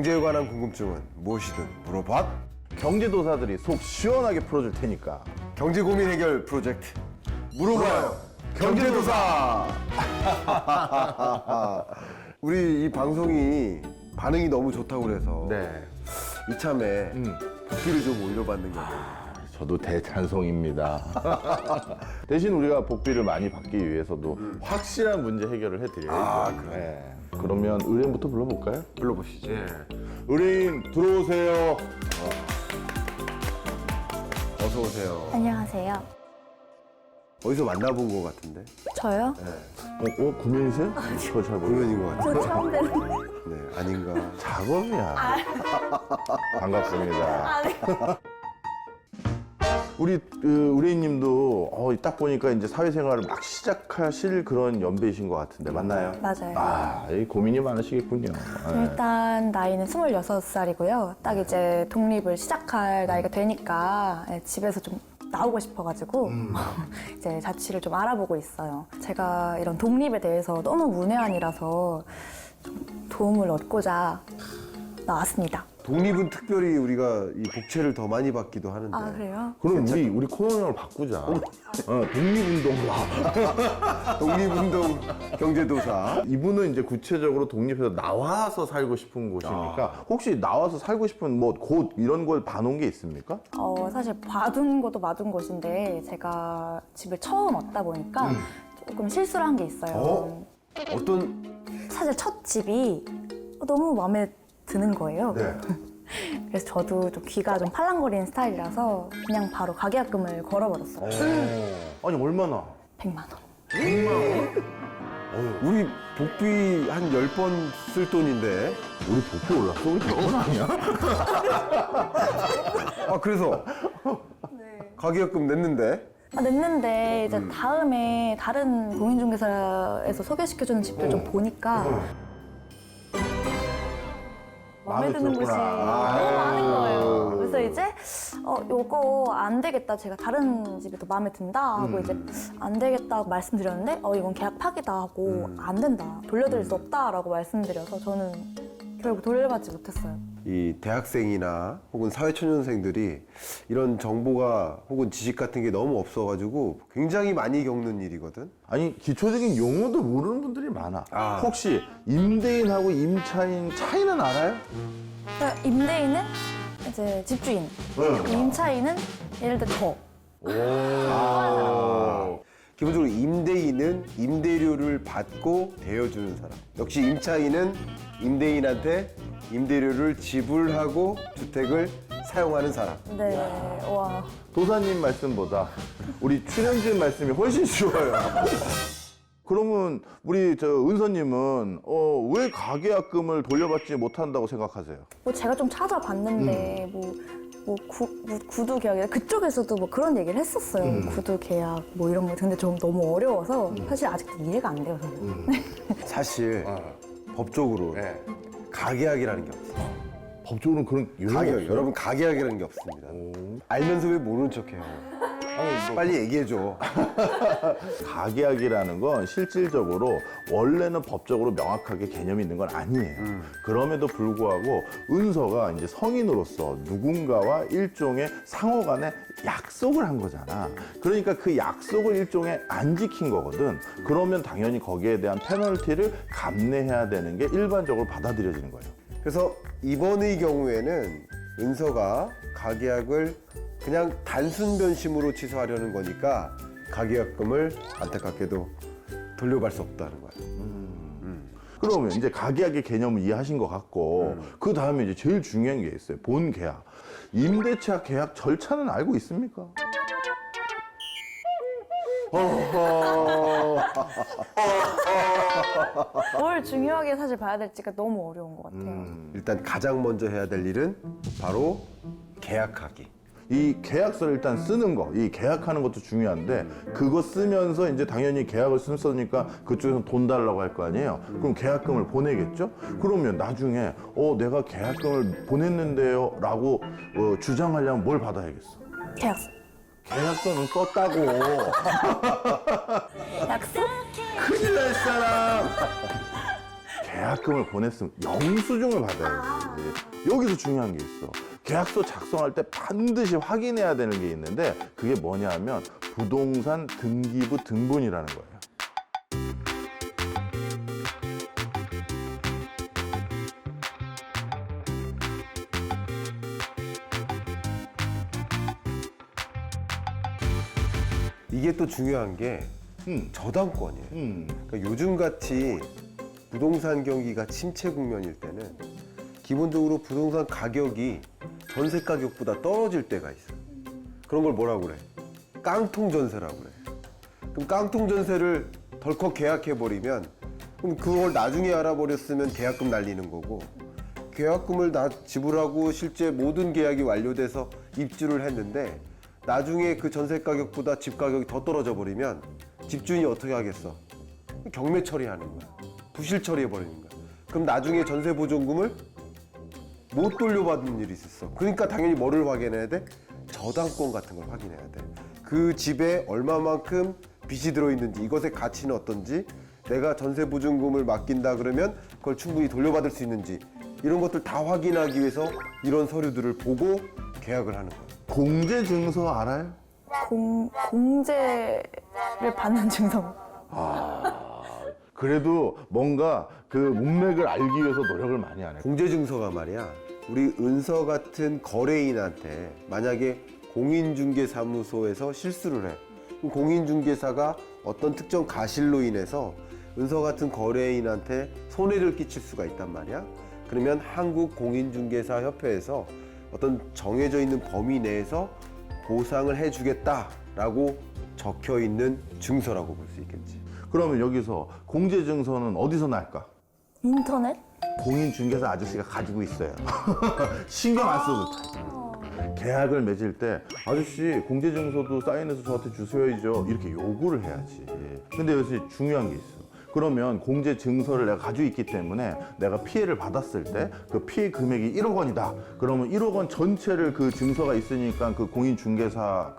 경제에 관한 궁금증은 무엇이든 물어봐. 경제도사들이 속 시원하게 풀어줄 테니까. 경제 고민 해결 프로젝트 물어봐요. 경제도사. 우리 이 방송이 반응이 너무 좋다고 그래서 네. 이참에 복비를 좀 올려받는 게 저도 대찬성입니다. 대신 우리가 복비를 많이 받기 위해서도 확실한 문제 해결을 해드려야죠. 그래. 네. 그러면 의뢰인부터 불러볼까요? 불러보시죠. 의뢰인 들어오세요. 어서 오세요. 안녕하세요. 어디서 만나본 것 같은데? 저요? 구면이세요? 저 잘 모르겠어요. 공연인 것 같은데. 저 처음 뵙는. 네, 아닌가. 작업이야. 반갑습니다. 네. 우리 의뢰인님도 딱 보니까 이제 사회생활을 막 시작하실 그런 연배이신 것 같은데 맞나요? 맞아요. 이 고민이 많으시겠군요. 네. 일단 나이는 26살이고요. 딱 이제 독립을 시작할 나이가 되니까 집에서 좀 나오고 싶어가지고 이제 자취를 좀 알아보고 있어요. 제가 이런 독립에 대해서 너무 문외한이라서 좀 도움을 얻고자 나왔습니다. 독립은 특별히 우리가 이 복채를 더 많이 받기도 하는데. 아, 그래요? 그럼 우리 코너명을 바꾸자. 독립운동가. 독립운동 경제도사. 이분은 이제 구체적으로 독립해서 나와서 살고 싶은 곳이니까 혹시 나와서 살고 싶은 뭐 곳 이런 걸 봐놓은 게 있습니까? 사실 봐둔 것도 봐둔 곳인데 제가 집을 처음 얻다 보니까 조금 실수를 한 게 있어요. 어떤 사실 첫 집이 너무 마음에 드는 거예요. 네. 그래서 저도 좀 귀가 좀 팔랑거리는 스타일이라서 그냥 바로 가계약금을 걸어버렸어요. 아니 얼마나? 100만 원. 우리 복비 한 10번 쓸 돈인데. 우리 도표 올랐어? 우리 그건 아니야? 아, 그래서 가계약금 냈는데. 냈는데 이제 다음에 다른 공인중개사에서 소개시켜주는 집들 좀 보니까 마음에 드는 곳이 들었구나. 너무 많은 거예요. 그래서 이제 요거 안 되겠다. 제가 다른 집이 더 마음에 든다 하고 이제 안 되겠다고 말씀드렸는데 이건 계약 파기다 하고 안 된다. 돌려드릴 수 없다라고 말씀드려서 저는 결국 돌려받지 못했어요. 이 대학생이나 혹은 사회초년생들이 이런 정보가 혹은 지식 같은 게 너무 없어가지고 굉장히 많이 겪는 일이거든. 아니 기초적인 용어도 모르는 분들이 많아. 아. 혹시 임대인하고 임차인 차이는 알아요? 그러니까 임대인은 이제 집주인, 임차인은 예를 들어 저. 기본적으로 임대인은 임대료를 받고 대여주는 사람. 역시 임차인은 임대인한테 임대료를 지불하고 주택을 사용하는 사람. 네, 와. 도사님 말씀보다 우리 출연진 말씀이 훨씬 쉬워요. 그러면 우리 은서님은 왜 가계약금을 돌려받지 못한다고 생각하세요? 뭐 제가 좀 찾아봤는데 구두 계약이나 그쪽에서도 뭐 그런 얘기를 했었어요. 구두 계약 뭐 이런 거. 근데 좀 너무 어려워서 사실 아직도 이해가 안 돼요, 저는. 사실 법적으로 네. 가계약이라는 게 없어요. 법적으로는 그런 용어가 가계약, 없어요? 여러분 가계약이라는 게 없습니다. 알면서 왜 모르는 척해요? 빨리 얘기해줘. 가계약이라는 건 실질적으로 원래는 법적으로 명확하게 개념이 있는 건 아니에요. 그럼에도 불구하고 은서가 이제 성인으로서 누군가와 일종의 상호 간에 약속을 한 거잖아. 그러니까 그 약속을 일종의 안 지킨 거거든. 그러면 당연히 거기에 대한 페널티를 감내해야 되는 게 일반적으로 받아들여지는 거예요. 그래서 이번의 경우에는 은서가 가계약을 그냥 단순 변심으로 취소하려는 거니까 가계약금을 안타깝게도 돌려받을 수 없다는 거예요. 그러면 이제 가계약의 개념을 이해하신 것 같고 그 다음에 이제 제일 중요한 게 있어요. 본 계약. 임대차 계약 절차는 알고 있습니까? 뭘 중요하게 사실 봐야 될지가 너무 어려운 것 같아요. 일단 가장 먼저 해야 될 일은 바로 계약하기. 이 계약서를 일단 쓰는 거, 이 계약하는 것도 중요한데 그거 쓰면서 이제 당연히 계약을 쓰니까 그쪽에서 돈 달라고 할 거 아니에요. 그럼 계약금을 보내겠죠? 그러면 나중에 내가 계약금을 보냈는데요 라고 주장하려면 뭘 받아야겠어? 계약서. 계약서는 썼다고. 약속? 큰일 날 사람. 계약금을 보냈으면 영수증을 받아야지. 여기서 중요한 게 있어. 계약서 작성할 때 반드시 확인해야 되는 게 있는데 그게 뭐냐면 부동산 등기부 등본이라는 거예요. 이게 또 중요한 게 저당권이에요. 그러니까 요즘같이 부동산 경기가 침체 국면일 때는 기본적으로 부동산 가격이 전세 가격보다 떨어질 때가 있어. 그런 걸 뭐라고 그래? 깡통 전세라고 그래. 그럼 깡통 전세를 덜컥 계약해 버리면 그럼 그걸 나중에 알아버렸으면 계약금 날리는 거고, 계약금을 지불하고 실제 모든 계약이 완료돼서 입주를 했는데 나중에 그 전세 가격보다 집 가격이 더 떨어져 버리면 집주인이 어떻게 하겠어? 경매 처리하는 거야. 부실 처리해 버리는 거야. 그럼 나중에 전세 보존금을 못 돌려받는 일이 있었어. 그러니까 당연히 뭐를 확인해야 돼? 저당권 같은 걸 확인해야 돼. 그 집에 얼마만큼 빚이 들어있는지, 이것의 가치는 어떤지, 내가 전세 보증금을 맡긴다 그러면 그걸 충분히 돌려받을 수 있는지, 이런 것들 다 확인하기 위해서 이런 서류들을 보고 계약을 하는 거야. 공제증서 알아요? 공제를 받는 증서. 그래도 뭔가 그 문맥을 알기 위해서 노력을 많이 하네. 공제증서가 말이야, 우리 은서 같은 거래인한테 만약에 공인중개사무소에서 실수를 해. 그럼 공인중개사가 어떤 특정 가실로 인해서 은서 같은 거래인한테 손해를 끼칠 수가 있단 말이야. 그러면 한국공인중개사협회에서 어떤 정해져 있는 범위 내에서 보상을 해주겠다라고 적혀 있는 증서라고 볼 수 있겠지. 그러면 여기서 공제증서는 어디서 날까? 인터넷? 공인중개사 아저씨가 가지고 있어요. 신경 안 써도 돼. 계약을 맺을 때 아저씨 공제증서도 사인해서 저한테 주셔야죠, 이렇게 요구를 해야지. 근데 여기서 중요한 게 있어. 그러면 공제증서를 내가 가지고 있기 때문에 내가 피해를 받았을 때 그 피해 금액이 1억 원이다. 그러면 1억 원 전체를 그 증서가 있으니까 그 공인중개사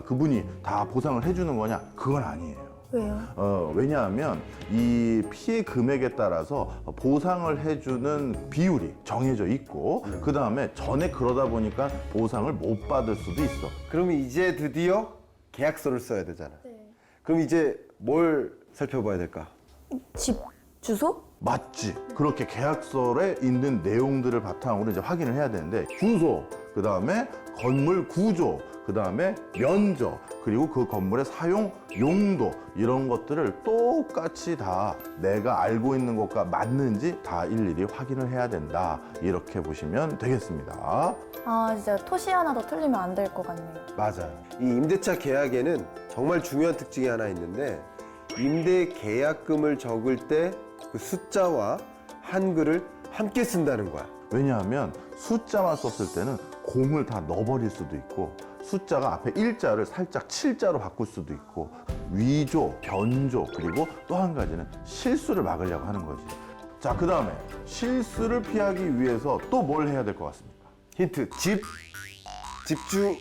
그분이 다 보상을 해주는 거냐? 그건 아니에요. 왜요? 왜냐하면 이 피해 금액에 따라서 보상을 해주는 비율이 정해져 있고, 그 다음에 전에 그러다 보니까 보상을 못 받을 수도 있어. 그러면 이제 드디어 계약서를 써야 되잖아. 그럼 이제 뭘 살펴봐야 될까? 집 주소? 맞지. 그렇게 계약서에 있는 내용들을 바탕으로 이제 확인을 해야 되는데, 주소, 그 다음에 건물 구조, 그 다음에 면적, 그리고 그 건물의 사용 용도, 이런 것들을 똑같이 다 내가 알고 있는 것과 맞는지 다 일일이 확인을 해야 된다. 이렇게 보시면 되겠습니다. 아, 진짜 토시 하나도 틀리면 안 될 것 같네요. 맞아. 이 임대차 계약에는 정말 중요한 특징이 하나 있는데, 임대 계약금을 적을 때 그 숫자와 한글을 함께 쓴다는 거야. 왜냐하면 숫자만 썼을 때는 공을 다 넣어버릴 수도 있고, 숫자가 앞에 일자를 살짝 칠자로 바꿀 수도 있고, 위조, 변조, 그리고 또 한 가지는 실수를 막으려고 하는 거지. 자, 그 다음에 실수를 피하기 위해서 또 뭘 해야 될 것 같습니까? 힌트, 집주인.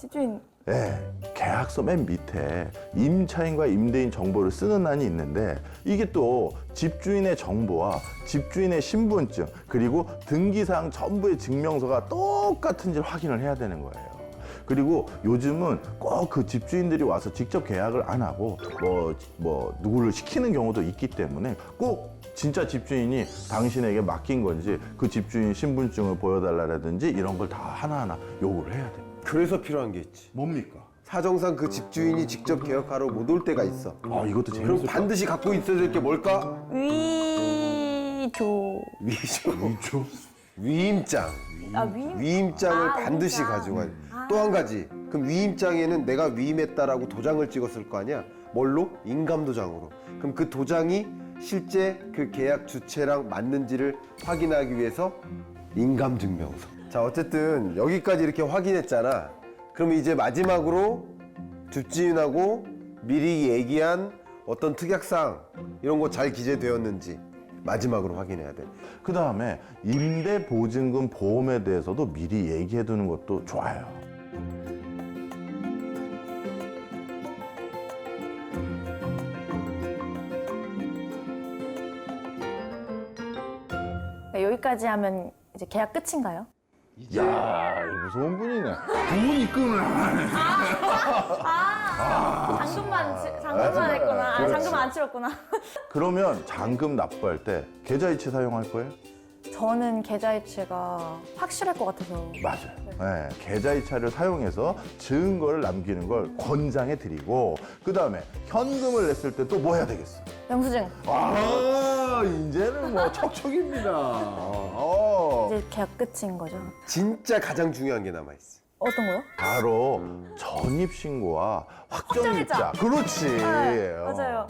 집주인. 네, 계약서 맨 밑에 임차인과 임대인 정보를 쓰는欄이 있는데, 이게 또 집주인의 정보와 집주인의 신분증, 그리고 등기사항 전부의 증명서가 똑같은지 확인을 해야 되는 거예요. 그리고 요즘은 꼭 그 집주인들이 와서 직접 계약을 안 하고 누구를 시키는 경우도 있기 때문에 꼭 진짜 집주인이 당신에게 맡긴 건지 그 집주인 신분증을 보여달라든지 이런 걸 다 하나하나 요구를 해야 돼요. 그래서 필요한 게 있지. 뭡니까? 사정상 그 집주인이 직접 계약하러 못 올 때가 있어. 이것도 그럼 재밌을 것 반드시 갖고 있어야 될 게 뭘까? 위조. 위조. 위임장. 위임장을 반드시 가져가야 돼. 또 한 가지. 그럼 위임장에는 내가 위임했다라고 도장을 찍었을 거 아니야? 뭘로? 인감도장으로. 그럼 그 도장이 실제 그 계약 주체랑 맞는지를 확인하기 위해서 인감증명서. 자, 어쨌든 여기까지 이렇게 확인했잖아. 그럼 이제 마지막으로 집주인하고 미리 얘기한 어떤 특약사항, 이런 거 잘 기재되었는지 마지막으로 확인해야 돼. 그 다음에 임대보증금 보험에 대해서도 미리 얘기해 두는 것도 좋아요. 여기까지 하면 이제 계약 끝인가요? 야, 무서운 분이네. 돈 입금을 안 하네. 잔금만 했구나. 그렇지. 잔금 안 치렀구나. 그러면 잔금 납부할 때 계좌이체 사용할 거예요? 저는 계좌이체가 확실할 것 같아서. 맞아요. 네, 계좌이체를 사용해서 증거를 남기는 걸 권장해 드리고, 그 다음에 현금을 냈을 때 또 뭐 해야 되겠어? 영수증. 아, 이제는 뭐 척척입니다. 이제 계약 끝인 거죠. 진짜 가장 중요한 게 남아있어. 어떤 거요? 바로 전입신고와 확정일자. 확정일자. 그렇지. 네, 맞아요.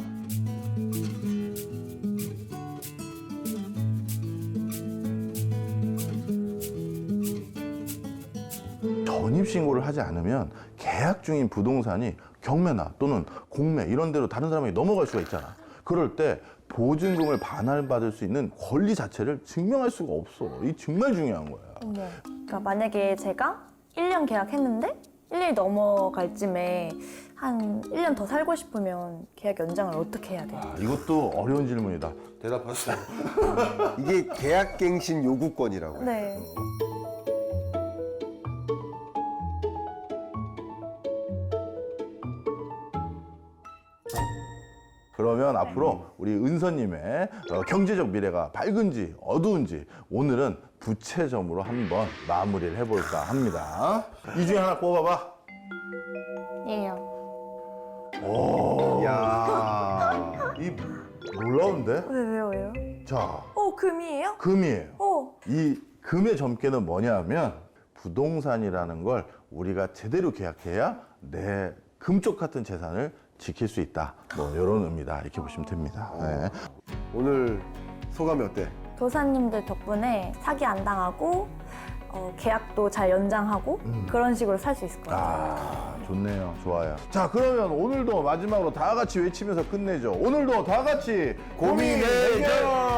전입신고를 하지 않으면 계약 중인 부동산이 경매나 또는 공매 이런 데로 다른 사람에게 넘어갈 수가 있잖아. 그럴 때 보증금을 반환받을 수 있는 권리 자체를 증명할 수가 없어. 이게 정말 중요한 거야. 그러니까 만약에 제가 1년 계약했는데 1년이 넘어갈 쯤에 한 1년 더 살고 싶으면 계약 연장을 어떻게 해야 돼요? 아, 이것도 어려운 질문이다. 대답하세요. 이게 계약갱신 요구권이라고 해요. 네. 그러면 앞으로 우리 은서님의 경제적 미래가 밝은지 어두운지 오늘은 부채점으로 한번 마무리를 해볼까 합니다. 이 중에 하나 뽑아봐. 예요. 오, 야, 이 놀라운데? 왜요? 자, 금이에요? 금이에요. 오. 이 금의 점괘는 뭐냐면 부동산이라는 걸 우리가 제대로 계약해야 내 금쪽 같은 재산을 지킬 수 있다. 뭐 이런 의미다. 이렇게 보시면 됩니다. 네. 오늘 소감이 어때? 도사님들 덕분에 사기 안 당하고 계약도 잘 연장하고 그런 식으로 살 수 있을 것 같아요. 아, 좋네요. 좋아요. 자, 그러면 오늘도 마지막으로 다 같이 외치면서 끝내죠. 오늘도 다 같이 고민 해결!